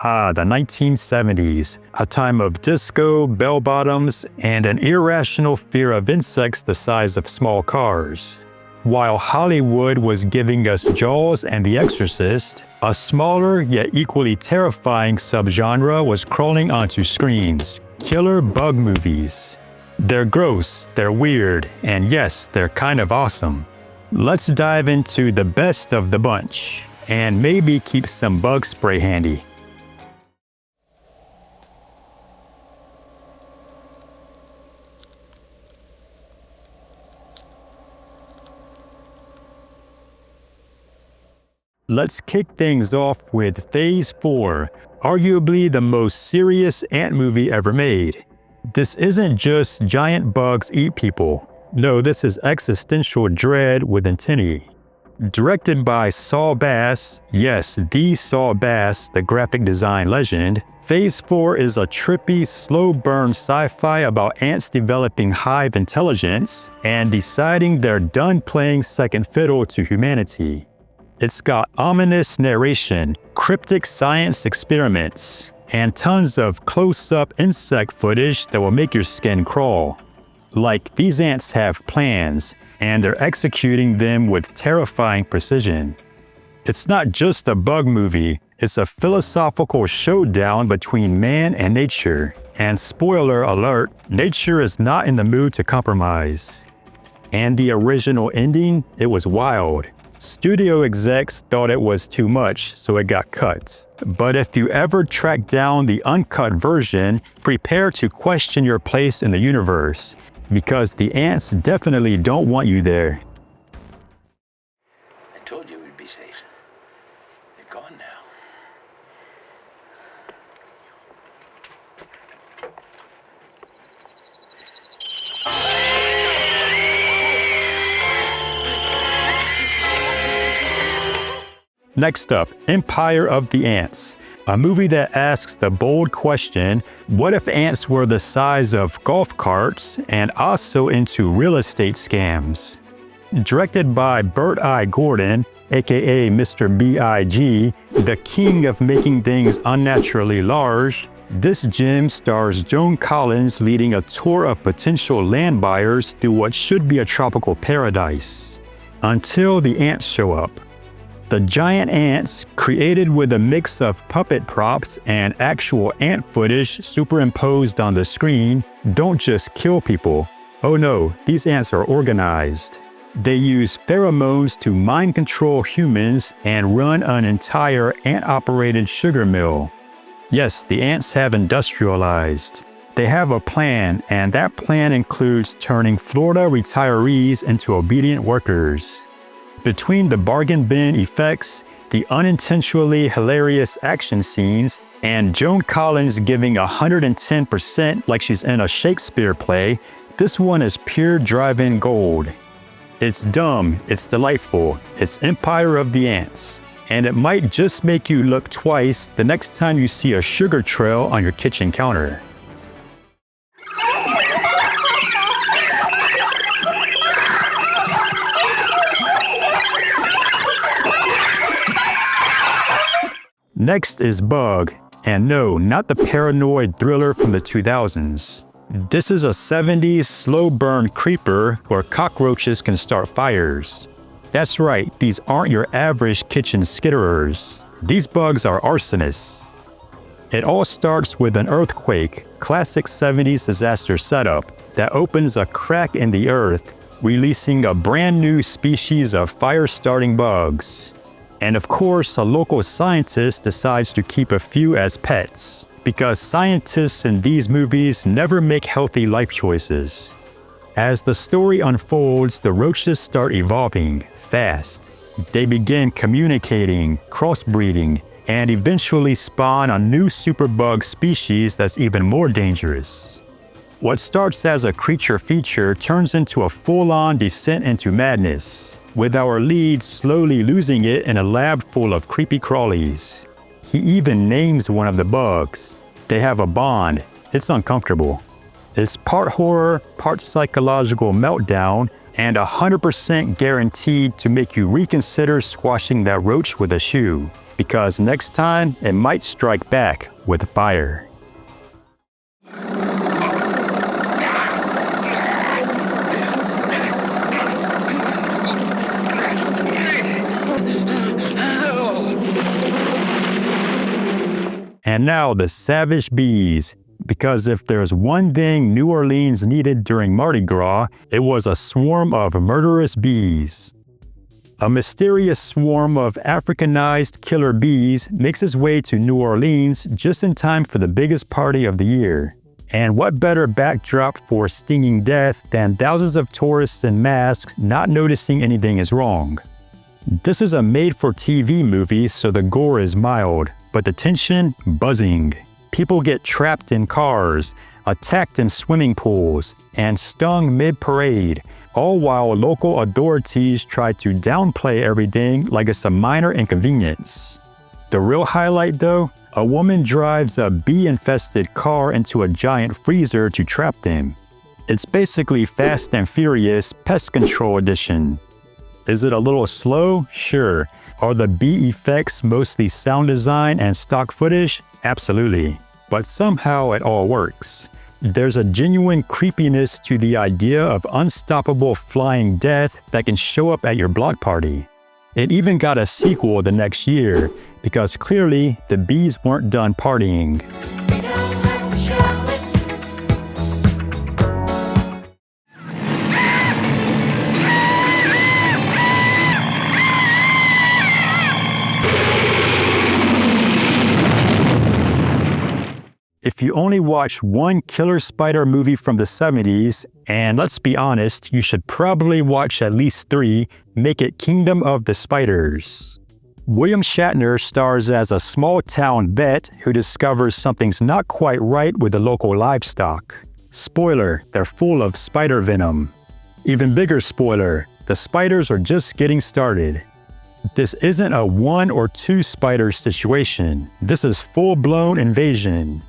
The 1970s, a time of disco, bell-bottoms, and an irrational fear of insects the size of small cars. While Hollywood was giving us Jaws and The Exorcist, a smaller yet equally terrifying subgenre was crawling onto screens: killer bug movies. They're gross, they're weird, and yes, they're kind of awesome. Let's dive into the best of the bunch, and maybe keep some bug spray handy. Let's kick things off with Phase 4, arguably the most serious ant movie ever made. This isn't just giant bugs eat people. No, this is existential dread with antennae. Directed by Saul Bass, yes, the Saul Bass, the graphic design legend, Phase 4 is a trippy, slow-burn sci-fi about ants developing hive intelligence and deciding they're done playing second fiddle to humanity. It's got ominous narration, cryptic science experiments, and tons of close-up insect footage that will make your skin crawl. Like, these ants have plans, and they're executing them with terrifying precision. It's not just a bug movie, it's a philosophical showdown between man and nature. And spoiler alert, nature is not in the mood to compromise. And the original ending, it was wild. Studio execs thought it was too much, so it got cut. But if you ever track down the uncut version, prepare to question your place in the universe, because the ants definitely don't want you there. I told you we'd be safe. They're gone now. Next up, Empire of the Ants, a movie that asks the bold question, what if ants were the size of golf carts and also into real estate scams? Directed by Bert I. Gordon, aka Mr. B.I.G., the king of making things unnaturally large, this gem stars Joan Collins leading a tour of potential land buyers through what should be a tropical paradise. Until the ants show up. The giant ants, created with a mix of puppet props and actual ant footage superimposed on the screen, don't just kill people. Oh no, these ants are organized. They use pheromones to mind control humans and run an entire ant-operated sugar mill. Yes, the ants have industrialized. They have a plan, and that plan includes turning Florida retirees into obedient workers. Between the bargain bin effects, the unintentionally hilarious action scenes, and Joan Collins giving 110% like she's in a Shakespeare play, this one is pure drive-in gold. It's dumb, it's delightful, it's Empire of the Ants. And it might just make you look twice the next time you see a sugar trail on your kitchen counter. Next is Bug, and no, not the paranoid thriller from the 2000s. This is a 70s slow burn creeper where cockroaches can start fires. That's right, these aren't your average kitchen skitterers. These bugs are arsonists. It all starts with an earthquake, classic 70s disaster setup, that opens a crack in the earth, releasing a brand new species of fire-starting bugs. And of course, a local scientist decides to keep a few as pets, because scientists in these movies never make healthy life choices. As the story unfolds, the roaches start evolving fast. They begin communicating, crossbreeding, and eventually spawn a new superbug species that's even more dangerous. What starts as a creature feature turns into a full-on descent into madness, with our lead slowly losing it in a lab full of creepy crawlies. He even names one of the bugs. They have a bond. It's uncomfortable. It's part horror, part psychological meltdown, and 100% guaranteed to make you reconsider squashing that roach with a shoe. because next time it might strike back with fire. And now the savage bees, because if there's one thing New Orleans needed during Mardi Gras, it was a swarm of murderous bees. A mysterious swarm of Africanized killer bees makes its way to New Orleans just in time for the biggest party of the year. And what better backdrop for stinging death than thousands of tourists in masks not noticing anything is wrong? This is a made-for-TV movie, so the gore is mild, but the tension buzzing. People get trapped in cars, attacked in swimming pools, and stung mid-parade, all while local authorities try to downplay everything like it's a minor inconvenience. The real highlight though, a woman drives a bee-infested car into a giant freezer to trap them. It's basically Fast and Furious Pest Control Edition. Is it a little slow? Sure. Are the bee effects mostly sound design and stock footage? Absolutely. But somehow it all works. There's a genuine creepiness to the idea of unstoppable flying death that can show up at your block party. It even got a sequel the next year, because clearly the bees weren't done partying. If you only watch one killer spider movie from the 70s, and let's be honest, you should probably watch at least 3, make it Kingdom of the Spiders. William Shatner stars as a small-town vet who discovers something's not quite right with the local livestock. Spoiler, they're full of spider venom. Even bigger spoiler, the spiders are just getting started. This isn't a 1 or 2 spider situation. This is full-blown invasion.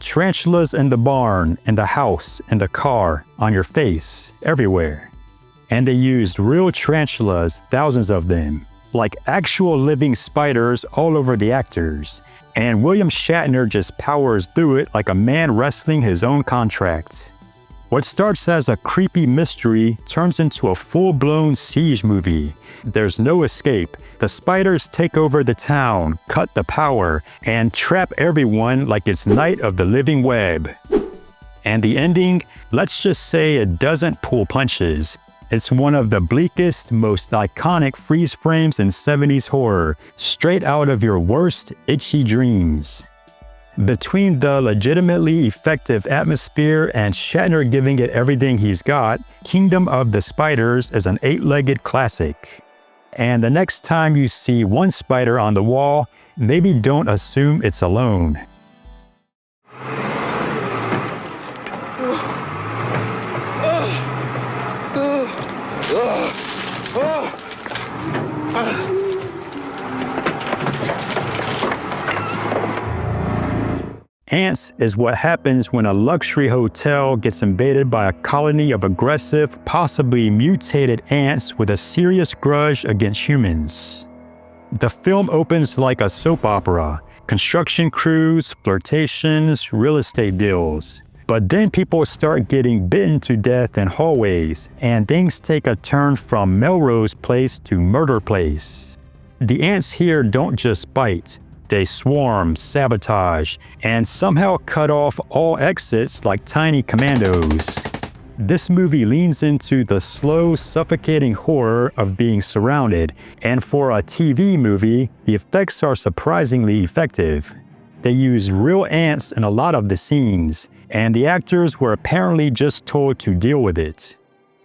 Tarantulas in the barn, in the house, in the car, on your face, everywhere. And they used real tarantulas, thousands of them, like actual living spiders all over the actors. And William Shatner just powers through it like a man wrestling his own contract. What starts as a creepy mystery turns into a full-blown siege movie. There's no escape. The spiders take over the town, cut the power, and trap everyone like it's Night of the Living Web. And the ending, let's just say it doesn't pull punches. It's one of the bleakest, most iconic freeze frames in 70s horror, straight out of your worst itchy dreams. Between the legitimately effective atmosphere and Shatner giving it everything he's got, Kingdom of the Spiders is an 8-legged classic. And the next time you see one spider on the wall, maybe don't assume it's alone. Ants is what happens when a luxury hotel gets invaded by a colony of aggressive, possibly mutated ants with a serious grudge against humans. The film opens like a soap opera, construction crews, flirtations, real estate deals. But then people start getting bitten to death in hallways, and things take a turn from Melrose Place to Murder Place. The ants here don't just bite. They swarm, sabotage, and somehow cut off all exits like tiny commandos. This movie leans into the slow, suffocating horror of being surrounded, and for a TV movie, the effects are surprisingly effective. They use real ants in a lot of the scenes, and the actors were apparently just told to deal with it.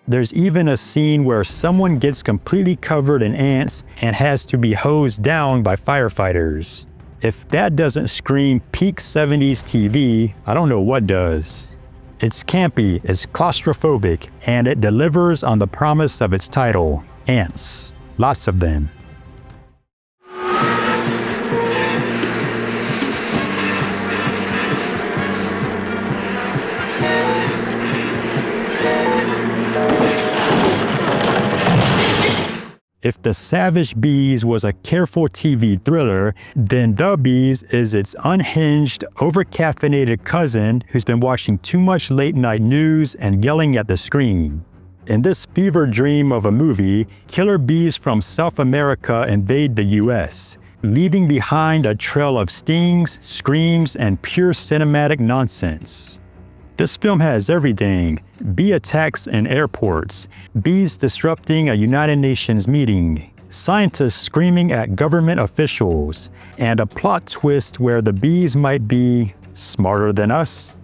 There's even a scene where someone gets completely covered in ants and has to be hosed down by firefighters. If that doesn't scream peak 70s TV, I don't know what does. It's campy, it's claustrophobic, and it delivers on the promise of its title, ants. Lots of them. If The Savage Bees was a careful TV thriller, then The Bees is its unhinged, over-caffeinated cousin who's been watching too much late-night news and yelling at the screen. In this fever dream of a movie, killer bees from South America invade the US, leaving behind a trail of stings, screams, and pure cinematic nonsense. This film has everything: bee attacks in airports, bees disrupting a United Nations meeting, scientists screaming at government officials, and a plot twist where the bees might be smarter than us.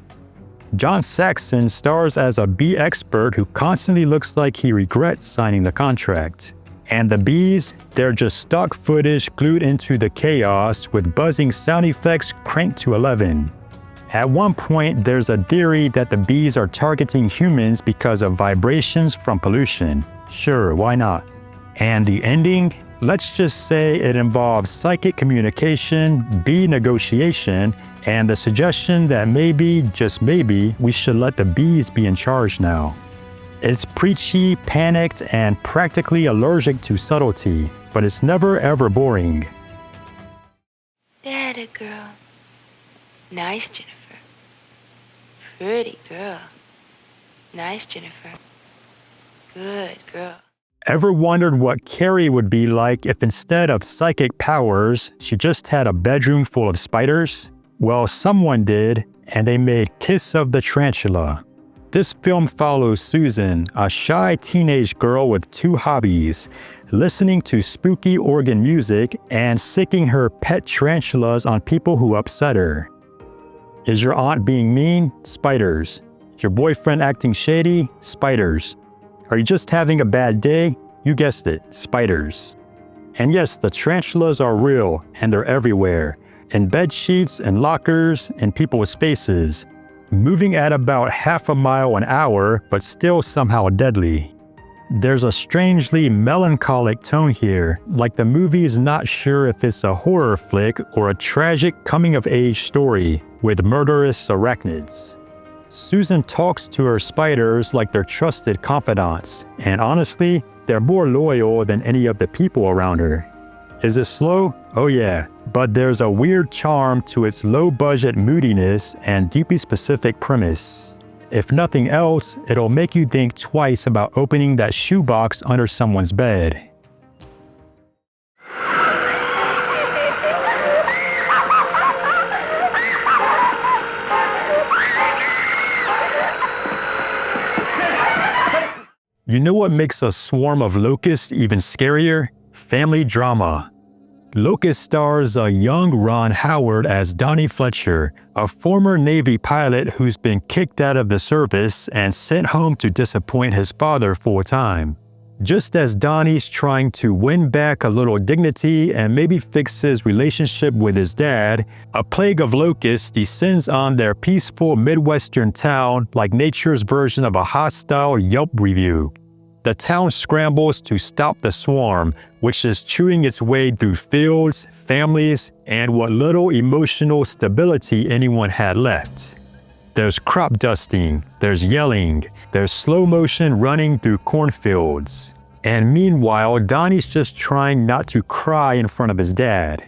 John Saxon stars as a bee expert who constantly looks like he regrets signing the contract. And the bees, they're just stock footage glued into the chaos with buzzing sound effects cranked to 11. At one point, there's a theory that the bees are targeting humans because of vibrations from pollution. Sure, why not? And the ending? Let's just say it involves psychic communication, bee negotiation, and the suggestion that maybe, just maybe, we should let the bees be in charge now. It's preachy, panicked, and practically allergic to subtlety, but it's never ever boring. That a girl. Nice, Jennifer. Pretty girl. Nice, Jennifer. Good girl. Ever wondered what Carrie would be like if instead of psychic powers, she just had a bedroom full of spiders? Well, someone did, and they made Kiss of the Tarantula. This film follows Susan, a shy teenage girl with two hobbies: listening to spooky organ music and sicking her pet tarantulas on people who upset her. Is your aunt being mean? Spiders. Is your boyfriend acting shady? Spiders. Are you just having a bad day? You guessed it, spiders. And yes, the tarantulas are real, and they're everywhere. In bed sheets, in lockers, in people's faces. Moving at about half a mile an hour, but still somehow deadly. There's a strangely melancholic tone here, like the movie's not sure if it's a horror flick or a tragic coming-of-age story with murderous arachnids. Susan talks to her spiders like they're trusted confidants, and honestly, they're more loyal than any of the people around her. Is it slow? Oh yeah, but there's a weird charm to its low-budget moodiness and deeply specific premise. If nothing else, it'll make you think twice about opening that shoebox under someone's bed. You know what makes a swarm of locusts even scarier? Family drama. Locust stars a young Ron Howard as Donnie Fletcher, a former Navy pilot who's been kicked out of the service and sent home to disappoint his father full-time. Just as Donnie's trying to win back a little dignity and maybe fix his relationship with his dad, a plague of locusts descends on their peaceful Midwestern town like nature's version of a hostile Yelp review. The town scrambles to stop the swarm, which is chewing its way through fields, families, and what little emotional stability anyone had left. There's crop dusting, there's yelling, there's slow motion running through cornfields. And meanwhile, Donnie's just trying not to cry in front of his dad.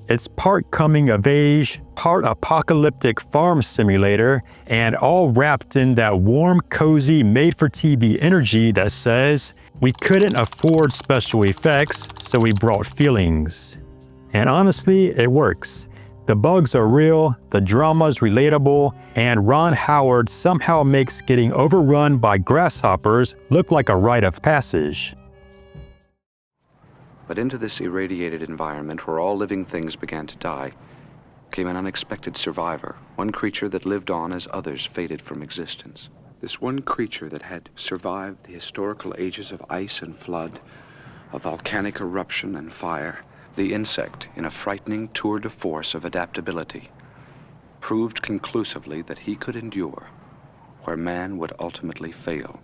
It's part coming of age, part apocalyptic farm simulator, and all wrapped in that warm, cozy, made-for-TV energy that says, we couldn't afford special effects, so we brought feelings. And honestly, it works. The bugs are real, the drama's relatable, and Ron Howard somehow makes getting overrun by grasshoppers look like a rite of passage. But into this irradiated environment where all living things began to die, came an unexpected survivor, one creature that lived on as others faded from existence. This one creature that had survived the historical ages of ice and flood, of volcanic eruption and fire, the insect, in a frightening tour de force of adaptability, proved conclusively that he could endure where man would ultimately fail.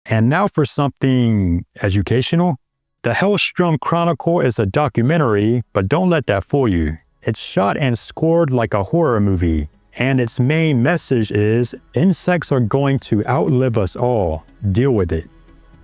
And now for something educational. The Hellstrom Chronicle is a documentary, but don't let that fool you. It's shot and scored like a horror movie, and its main message is insects are going to outlive us all. Deal with it.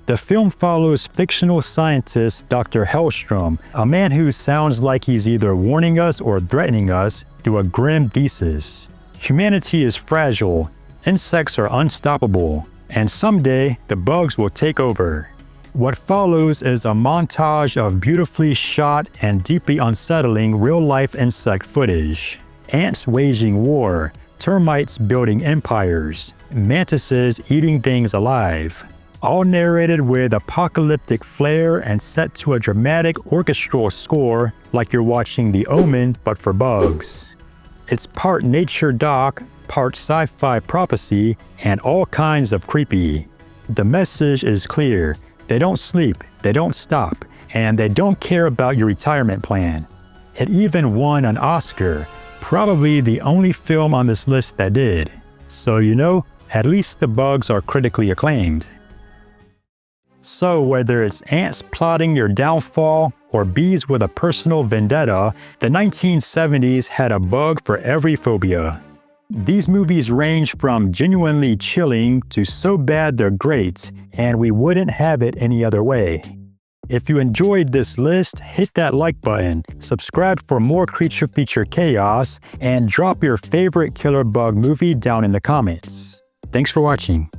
The film follows fictional scientist Dr. Hellstrom, a man who sounds like he's either warning us or threatening us through a grim thesis. Humanity is fragile, insects are unstoppable, and someday the bugs will take over. What follows is a montage of beautifully shot and deeply unsettling real-life insect footage. Ants waging war, termites building empires, mantises eating things alive. All narrated with apocalyptic flair and set to a dramatic orchestral score like you're watching The Omen but for bugs. It's part nature doc, part sci-fi prophecy, and all kinds of creepy. The message is clear. They don't sleep, they don't stop, and they don't care about your retirement plan. It even won an Oscar, probably the only film on this list that did. So at least the bugs are critically acclaimed. So whether it's ants plotting your downfall or bees with a personal vendetta, the 1970s had a bug for every phobia. These movies range from genuinely chilling to so bad they're great, and we wouldn't have it any other way. If you enjoyed this list, hit that like button, subscribe for more creature feature chaos, and drop your favorite killer bug movie down in the comments. Thanks for watching.